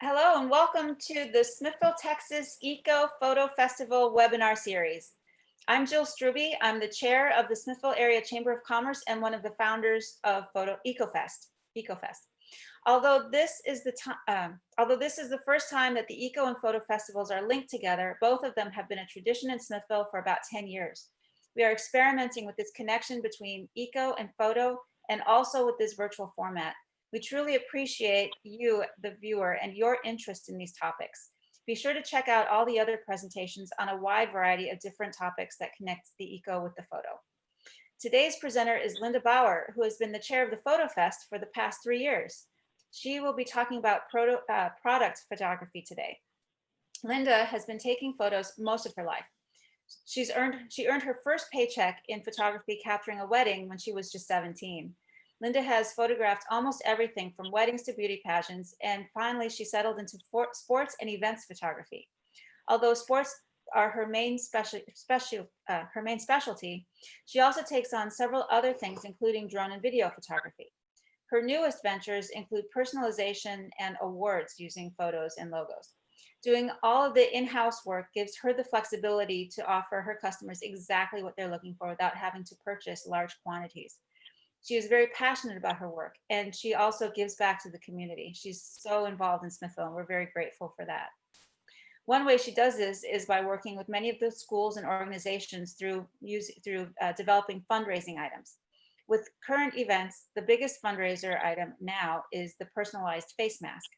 Hello and welcome to the Smithville, Texas Eco Photo Festival webinar series. I'm Jill Struby. I'm the chair of the Smithville Area Chamber of Commerce and one of the founders of EcoFest. Although this is the first time that the Eco and Photo Festivals are linked together, both of them have been a tradition in Smithville for about 10 years. We are experimenting with this connection between Eco and Photo and also with this virtual format. We truly appreciate you, the viewer, and your interest in these topics. Be sure to check out all the other presentations on a wide variety of different topics that connect the eco with the photo. Today's presenter is Linda Bauer, who has been the chair of the Photo Fest for the past 3 years. She will be talking about product photography today. Linda has been taking photos most of her life. She earned her first paycheck in photography capturing a wedding when she was just 17. Linda has photographed almost everything from weddings to beauty pageants, and finally she settled into sports and events photography. Although sports are her main specialty, she also takes on several other things, including drone and video photography. Her newest ventures include personalization and awards using photos and logos. Doing all of the in-house work gives her the flexibility to offer her customers exactly what they're looking for without having to purchase large quantities. She is very passionate about her work, and she also gives back to the community. She's so involved in Smithville, and we're very grateful for that. One way she does this is by working with many of the schools and organizations through developing fundraising items. With current events, the biggest fundraiser item now is the personalized face mask.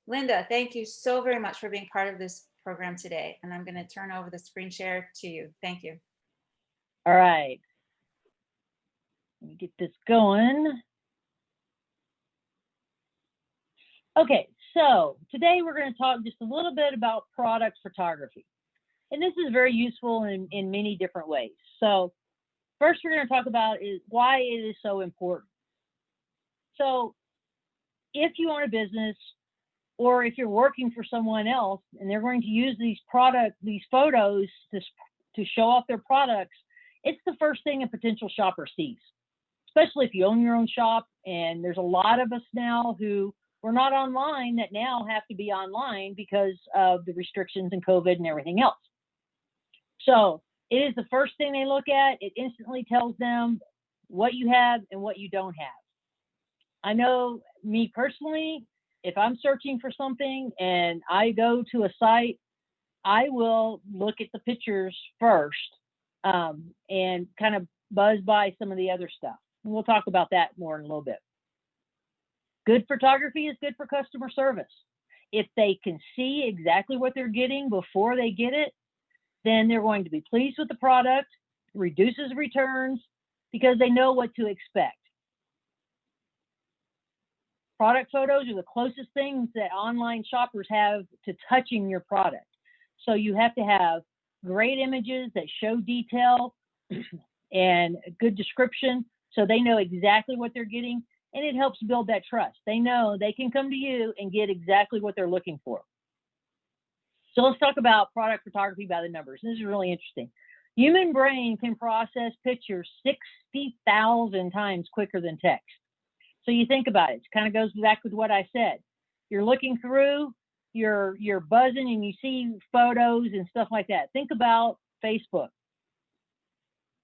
Linda, thank you so very much for being part of this program today, and I'm going to turn over the screen share to you. Thank you. All right. Let me get this going. Okay, so today we're going to talk just a little bit about product photography. And this is very useful in many different ways. So first we're going to talk about is why it is so important. So if you own a business or if you're working for someone else and they're going to use these photos to show off their products, it's the first thing a potential shopper sees. Especially if you own your own shop, and there's a lot of us now who were not online that now have to be online because of the restrictions and COVID and everything else. So it is the first thing they look at. It instantly tells them what you have and what you don't have. I know me personally, if I'm searching for something and I go to a site, I will look at the pictures first and kind of buzz by some of the other stuff. We'll talk about that more in a little bit. Good photography is good for customer service. If they can see exactly what they're getting before they get it, then they're going to be pleased with the product, reduces returns, because they know what to expect. Product photos are the closest things that online shoppers have to touching your product. So you have to have great images that show detail and a good description, so they know exactly what they're getting, and it helps build that trust. They know they can come to you and get exactly what they're looking for. So let's talk about product photography by the numbers. This is really interesting. Human brain can process pictures 60,000 times quicker than text. So you think about it. It kind of goes back with what I said. You're looking through, you're buzzing, and you see photos and stuff like that. Think about Facebook.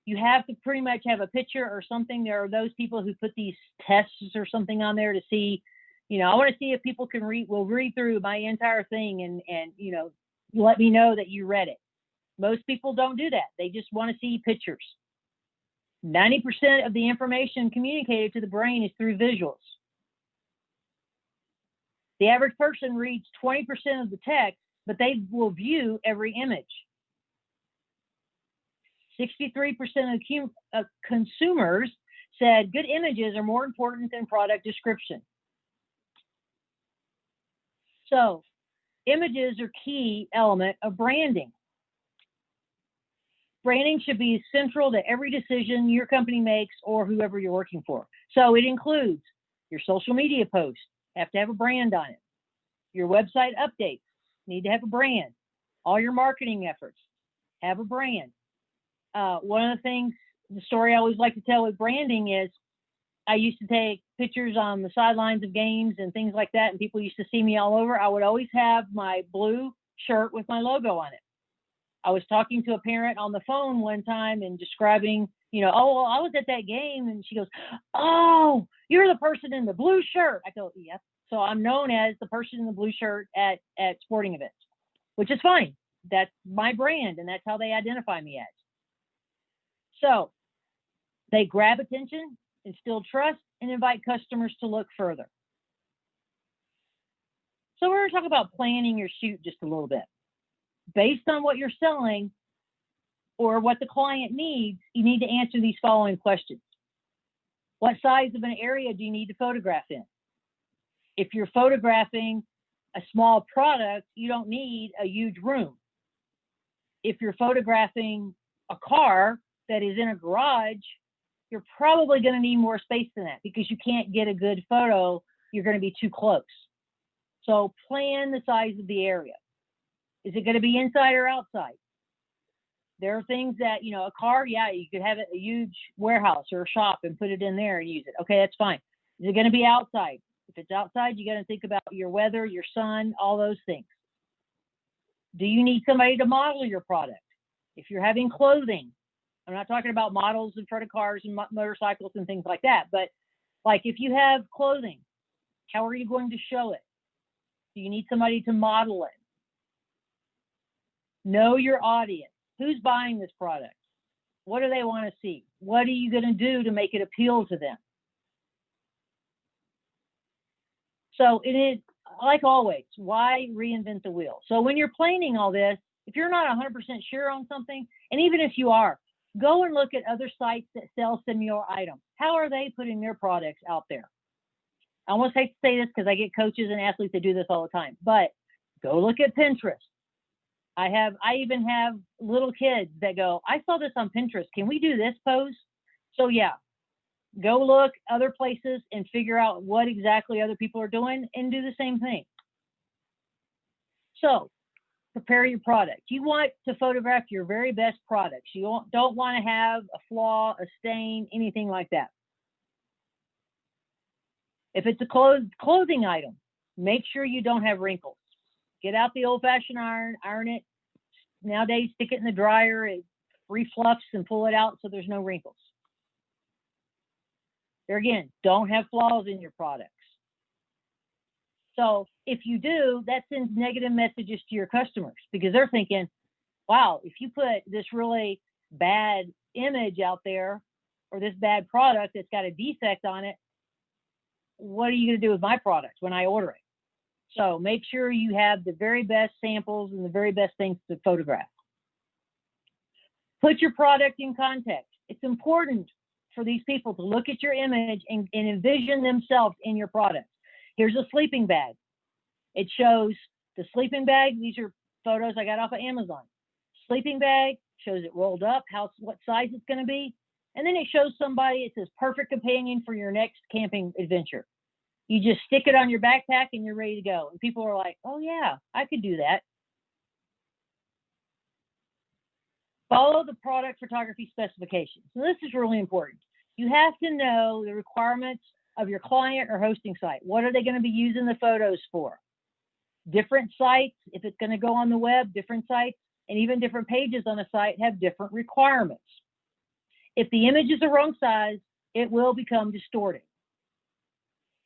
You have to pretty much have a picture or something. There are those people who put these tests or something on there to see, I want to see if people will read through my entire thing and let me know that you read it. Most people don't do that. They just want to see pictures. 90% of the information communicated to the brain is through visuals. The average person reads 20% of the text, but they will view every image. 63% of consumers said good images are more important than product description. So images are key element of branding. Branding should be central to every decision your company makes or whoever you're working for. So it includes your social media posts, have to have a brand on it. Your website updates need to have a brand. All your marketing efforts have a brand. One of the things, the story I always like to tell with branding is I used to take pictures on the sidelines of games and things like that, and people used to see me all over, I would always have my blue shirt with my logo on it. I was talking to a parent on the phone one time and describing, oh, well, I was at that game. And she goes, oh, you're the person in the blue shirt. I go, yep. So I'm known as the person in the blue shirt at sporting events, which is fine. That's my brand, and that's how they identify me as. So they grab attention, instill trust, and invite customers to look further. So we're going to talk about planning your shoot just a little bit. Based on what you're selling or what the client needs, you need to answer these following questions. What size of an area do you need to photograph in? If you're photographing a small product, you don't need a huge room. If you're photographing a car that is in a garage, you're probably going to need more space than that because you can't get a good photo. You're going to be too close. So plan the size of the area. Is it going to be inside or outside? There are things that, a car, yeah, you could have a huge warehouse or a shop and put it in there and use it. Okay, that's fine. Is it going to be outside? If it's outside, you got to think about your weather, your sun, all those things. Do you need somebody to model your product? If you're having clothing, I'm not talking about models in front of cars and motorcycles and things like that, but like if you have clothing, how are you going to show it? Do you need somebody to model it? Know your audience. Who's buying this product? What do they want to see? What are you going to do to make it appeal to them? So it is, like always, why reinvent the wheel? So when you're planning all this, if you're not 100% sure on something, and even if you are, go and look at other sites that sell similar items. How are they putting their products out there? I almost hate to say this because I get coaches and athletes that do this all the time, but go look at Pinterest. I even have little kids that go, I saw this on Pinterest. Can we do this pose? So yeah, go look other places and figure out what exactly other people are doing and do the same thing. So prepare your product. You want to photograph your very best products. You don't want to have a flaw, a stain, anything like that. If it's a clothing item, make sure you don't have wrinkles. Get out the old-fashioned iron it. Nowadays, stick it in the dryer, it refluffs and pull it out so there's no wrinkles. There again, don't have flaws in your products. So if you do, that sends negative messages to your customers because they're thinking, wow, if you put this really bad image out there or this bad product that's got a defect on it, what are you going to do with my product when I order it? So make sure you have the very best samples and the very best things to photograph. Put your product in context. It's important for these people to look at your image and envision themselves in your product. Here's a sleeping bag. It shows the sleeping bag. These are photos I got off of Amazon. Sleeping bag shows it rolled up, what size it's going to be. And then it shows somebody, it says perfect companion for your next camping adventure. You just stick it on your backpack and you're ready to go. And people are like, oh yeah, I could do that. Follow the product photography specifications. So this is really important. You have to know the requirements of your client or hosting site. What are they going to be using the photos for? Different sites, if it's going to go on the web, different sites, and even different pages on a site have different requirements. If the image is the wrong size, it will become distorted.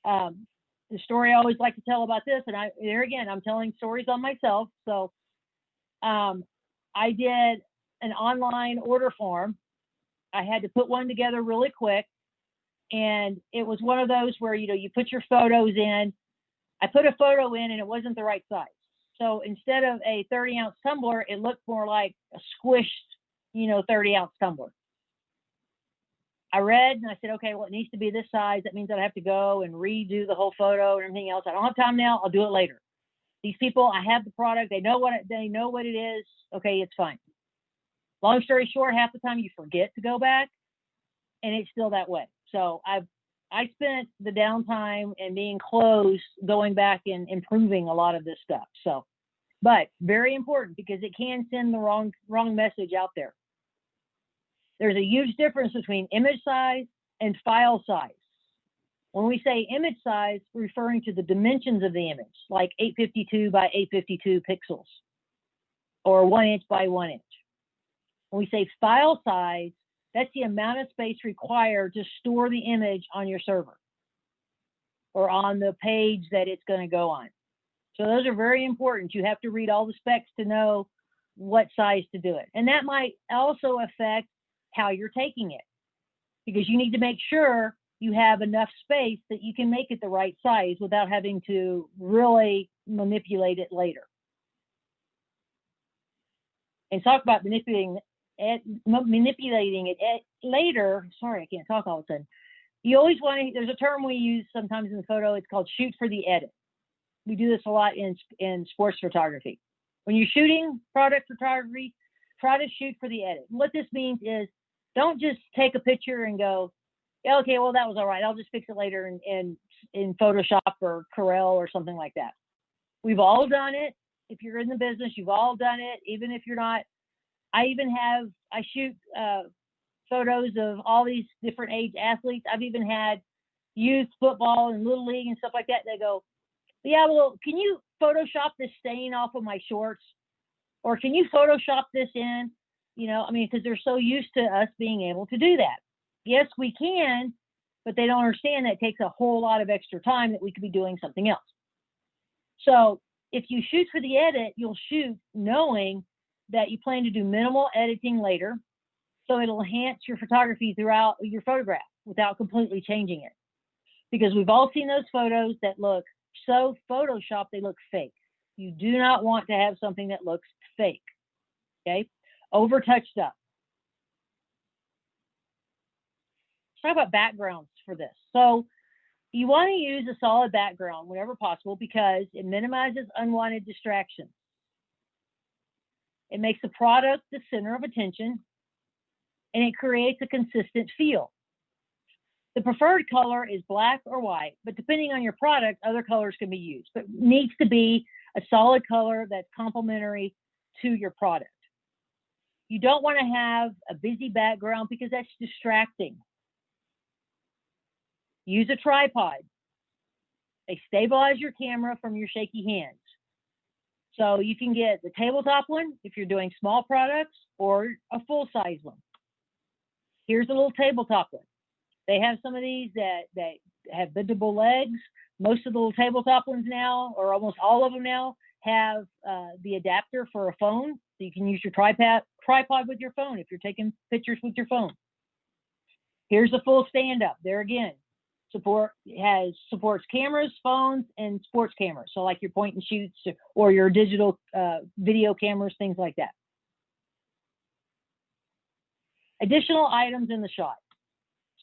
The story I always like to tell about this, and there again, I'm telling stories on myself. So I did an online order form. I had to put one together really quick. And it was one of those where, you put your photos in. I put a photo in and it wasn't the right size. So instead of a 30-ounce tumbler, it looked more like a squished, 30-ounce tumbler. I read and I said, okay, well, it needs to be this size. That means I'd have to go and redo the whole photo and everything else. I don't have time now. I'll do it later. These people, I have the product. They know what it is. Okay, it's fine. Long story short, half the time you forget to go back and it's still that way. So I spent the downtime and being closed going back and improving a lot of this stuff. So, but very important because it can send the wrong message out there. There's a huge difference between image size and file size. When we say image size, we're referring to the dimensions of the image, like 852 by 852 pixels, or 1 inch by 1 inch. When we say file size, that's the amount of space required to store the image on your server or on the page that it's going to go on. So those are very important. You have to read all the specs to know what size to do it. And that might also affect how you're taking it, because you need to make sure you have enough space that you can make it the right size without having to really manipulate it later. And talk about manipulating it later. Sorry, I can't talk all of a sudden. You always want to, there's a term we use sometimes in the photo, it's called shoot for the edit. We do this a lot in sports photography. When you're shooting product photography, try to shoot for the edit. What this means is, don't just take a picture and go, okay, well, that was all right, I'll just fix it later in Photoshop or Corel or something like that. We've all done it. If you're in the business, you've all done it, even if you're not. I shoot photos of all these different age athletes. I've even had youth football and little league and stuff like that. They go, yeah, well, can you Photoshop this stain off of my shorts? Or can you Photoshop this in? You know, I mean, because they're so used to us being able to do that. Yes, we can, but they don't understand that it takes a whole lot of extra time that we could be doing something else. So if you shoot for the edit, you'll shoot knowing that you plan to do minimal editing later, so it'll enhance your photography throughout your photograph without completely changing it. Because we've all seen those photos that look so Photoshopped, they look fake. You do not want to have something that looks fake, okay? Over touched up. Let's talk about backgrounds for this. So you want to use a solid background whenever possible because it minimizes unwanted distractions. It makes the product the center of attention, and it creates a consistent feel. The preferred color is black or white, but depending on your product, other colors can be used, but it needs to be a solid color that's complementary to your product. You don't want to have a busy background because that's distracting. Use a tripod. They stabilize your camera from your shaky hands. So you can get the tabletop one if you're doing small products or a full-size one. Here's a little tabletop one. They have some of these that have bendable legs. Most of the little tabletop ones now, or almost all of them now, have the adapter for a phone. So you can use your tripod with your phone if you're taking pictures with your phone. Here's a full stand-up. There again, supports cameras, phones, and sports cameras. So like your point and shoots or your digital video cameras, things like that. Additional items in the shot.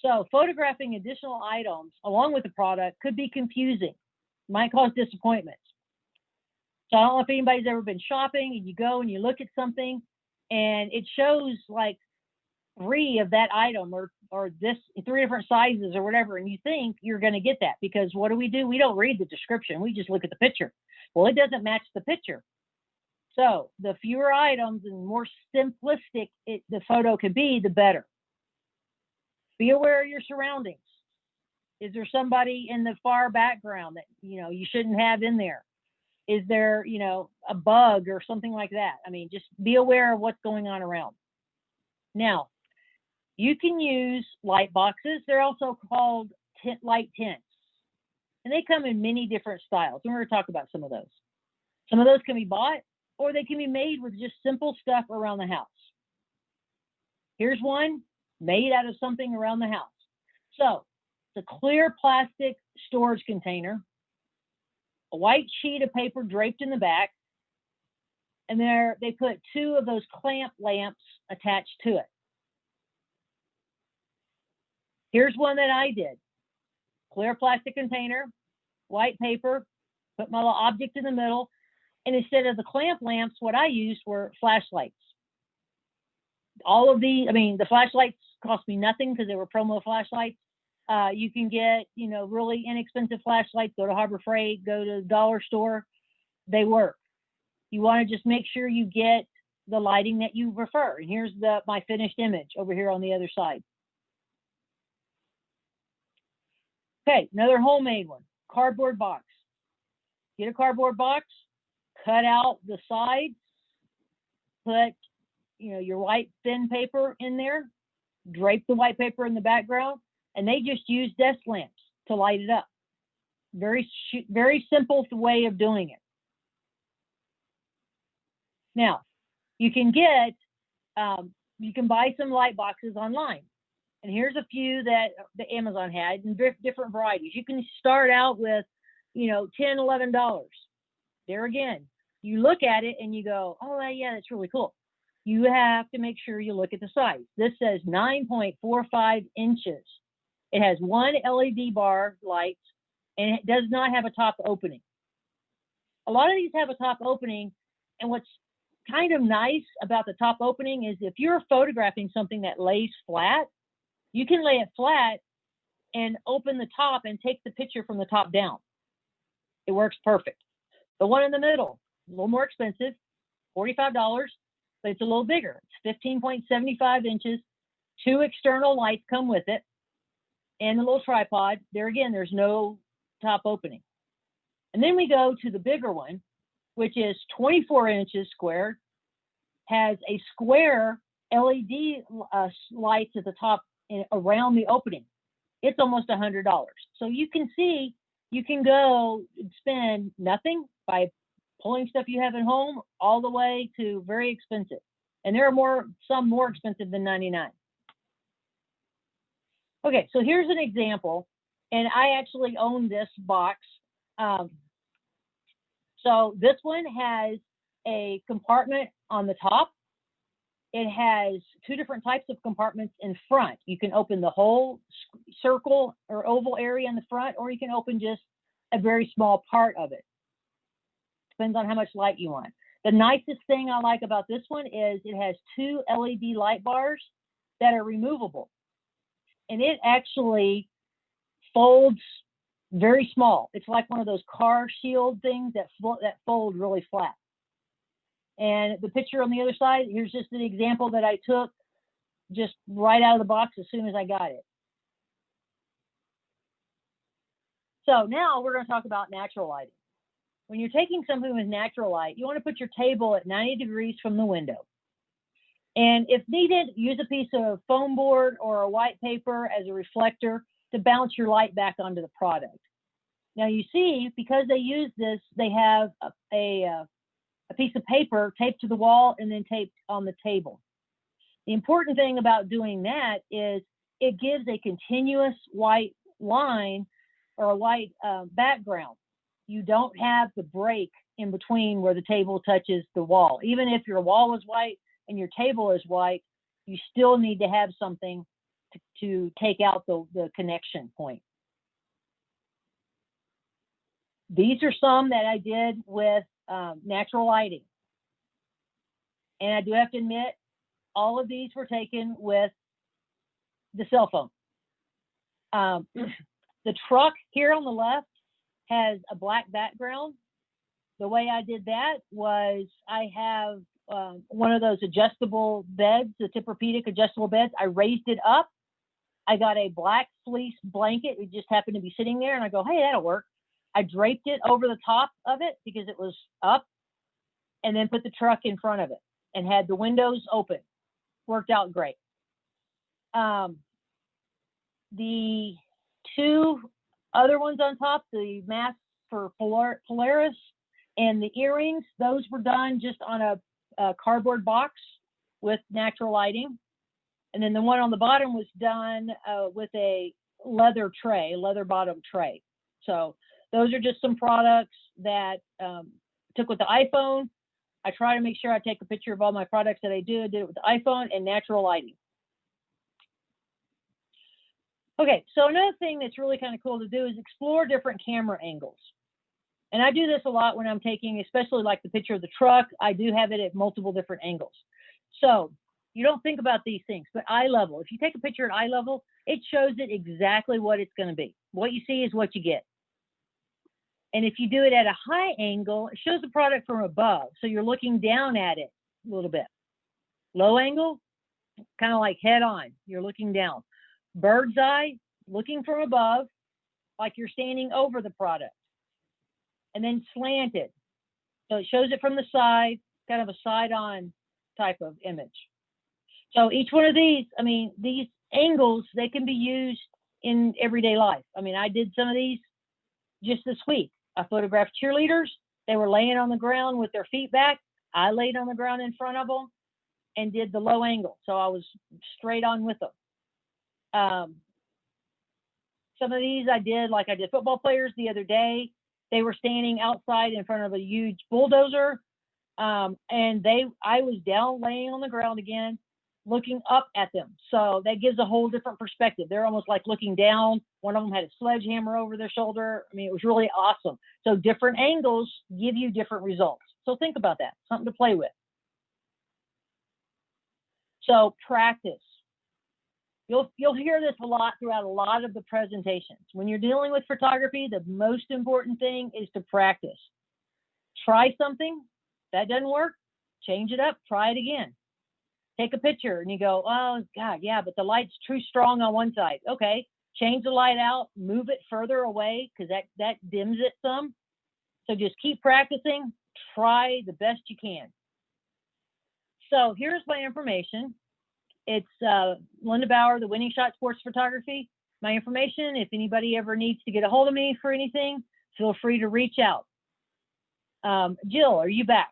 So photographing additional items along with the product could be confusing, might cause disappointments. So I don't know if anybody's ever been shopping and you go and you look at something and it shows like 3 of that item or this 3 different sizes or whatever, and you think you're going to get that because what do? We don't read the description. We just look at the picture. Well, it doesn't match the picture. So the fewer items and more simplistic the photo can be, the better. Be aware of your surroundings. Is there somebody in the far background that you shouldn't have in there? Is there a bug or something like that? I mean, just be aware of what's going on around. Now, you can use light boxes. They're also called light tints, and they come in many different styles. And we're going to talk about some of those. Some of those can be bought, or they can be made with just simple stuff around the house. Here's one made out of something around the house. So it's a clear plastic storage container, a white sheet of paper draped in the back, and they put 2 of those clamp lamps attached to it. Here's one that I did. Clear plastic container, white paper, put my little object in the middle, and instead of the clamp lamps, what I used were flashlights. The flashlights cost me nothing because they were promo flashlights. You can get, really inexpensive flashlights. Go to Harbor Freight, go to the dollar store. They work. You want to just make sure you get the lighting that you prefer. And here's my finished image over here on the other side. Okay, another homemade one, cardboard box. Get a cardboard box, cut out the sides, put, your white thin paper in there, drape the white paper in the background, and they just use desk lamps to light it up. Very simple way of doing it. Now, you can buy some light boxes online. And here's a few that the Amazon had in different varieties. You can start out with, $10, $11. There again, you look at it and you go, oh yeah, that's really cool. You have to make sure you look at the size. This says 9.45 inches. It has one LED bar light, and it does not have a top opening. A lot of these have a top opening, and what's kind of nice about the top opening is if you're photographing something that lays flat, you can lay it flat and open the top and take the picture from the top down. It works perfect. The one in the middle, a little more expensive, $45, but it's a little bigger. It's 15.75 inches. 2 external lights come with it, and a little tripod. There again, there's no top opening. And then we go to the bigger one, which is 24 inches squared, has a square LED lights at the top and around the opening. It's almost $100. So you can see, you can go spend nothing by pulling stuff you have at home all the way to very expensive. And there are some more expensive than $99. Okay, so here's an example, and I actually own this box. So this one has a compartment on the top. It has 2 different types of compartments in front. You can open the whole circle or oval area in the front, or you can open just a very small part of it. Depends on how much light you want. The nicest thing I like about this one is it has 2 LED light bars that are removable. And it actually folds very small. It's like one of those car shield things that fold really flat. And the picture on the other side, here's just an example that I took just right out of the box as soon as I got it. So now we're going to talk about natural lighting. When you're taking something with natural light, you want to put your table at 90 degrees from the window. And if needed, use a piece of foam board or a white paper as a reflector to bounce your light back onto the product. Now you see, because they use this, they have a piece of paper taped to the wall and then taped on the table. The important thing about doing that is it gives a continuous white line or a white background. You don't have the break in between where the table touches the wall. Even if your wall is white and your table is white, you still need to have something to take out the connection point. These are some that I did with natural lighting. And I do have to admit, all of these were taken with the cell phone. The truck here on the left has a black background. The way I did that was I have one of those adjustable beds, the Tempur-Pedic adjustable beds. I raised it up. I got a black fleece blanket. It just happened to be sitting there, and I go, hey, that'll work. I draped it over the top of it because it was up, and then put the truck in front of it and had the windows open. Worked out great. The 2 other ones on top, the mask for Polaris and the earrings, those were done just on a cardboard box with natural lighting. And then the one on the bottom was done with a leather bottom tray. So those are just some products that took with the iPhone. I try to make sure I take a picture of all my products that I did it with the iPhone and natural lighting. Okay, so another thing that's really kind of cool to do is explore different camera angles. And I do this a lot when I'm taking, especially like the picture of the truck, I do have it at multiple different angles. So you don't think about these things, but eye level, if you take a picture at eye level, it shows it exactly what it's going to be. What you see is what you get. And if you do it at a high angle, it shows the product from above. So you're looking down at it a little bit. Low angle, kind of like head on, you're looking down. Bird's eye, looking from above. like you're standing over the product, and then slanted. So it shows it from the side, kind of a side-on type of image. So each one of these, I mean, these angles, they can be used in everyday life. I mean, I did some of these just this week. I photographed cheerleaders. They were laying on the ground with their feet back. I laid on the ground in front of them and did the low angle. So I was straight on with them. Some of these I did, like I did football players the other day. They were standing outside in front of a huge bulldozer. And I was down laying on the ground again, looking up at them. So that gives a whole different perspective. They're almost like looking down. One of them had a sledgehammer over their shoulder. I mean, it was really awesome. So different angles give you different results. So think about that, something to play with. So practice. You'll hear this a lot throughout a lot of the presentations. When you're dealing with photography, the most important thing is to practice. Try something, that doesn't work, change it up, try it again. Take a picture and you go, oh God, yeah, but the light's too strong on one side. Okay, change the light out, move it further away because that dims it some. So just keep practicing, try the best you can. So here's my information. It's Linda Bauer, the Winning Shot Sports Photography. My information, if anybody ever needs to get a hold of me for anything, feel free to reach out. Jill, are you back?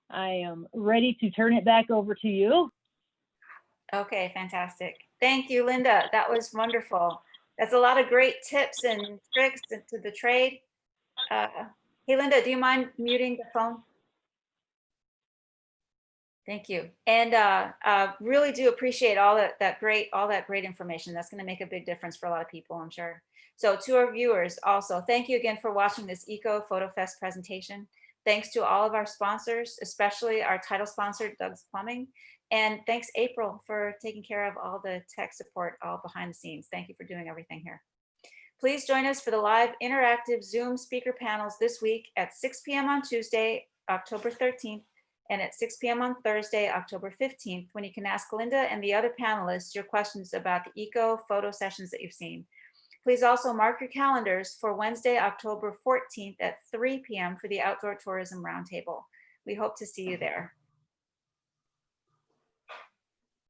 I am ready to turn it back over to you. Okay, fantastic. Thank you, Linda. That was wonderful. That's a lot of great tips and tricks to the trade. Hey, Linda, do you mind muting the phone? Thank you. And really do appreciate all that great information. That's going to make a big difference for a lot of people, I'm sure. So to our viewers also, thank you again for watching this Eco Photo Fest presentation. Thanks to all of our sponsors, especially our title sponsor, Doug's Plumbing. And thanks, April, for taking care of all the tech support, all behind the scenes. Thank you for doing everything here. Please join us for the live interactive Zoom speaker panels this week at 6 p.m. on Tuesday, October 13th, and at 6 p.m. on Thursday, October 15th, when you can ask Linda and the other panelists your questions about the eco photo sessions that you've seen. Please also mark your calendars for Wednesday, October 14th at 3 p.m. for the Outdoor Tourism Roundtable. We hope to see you there.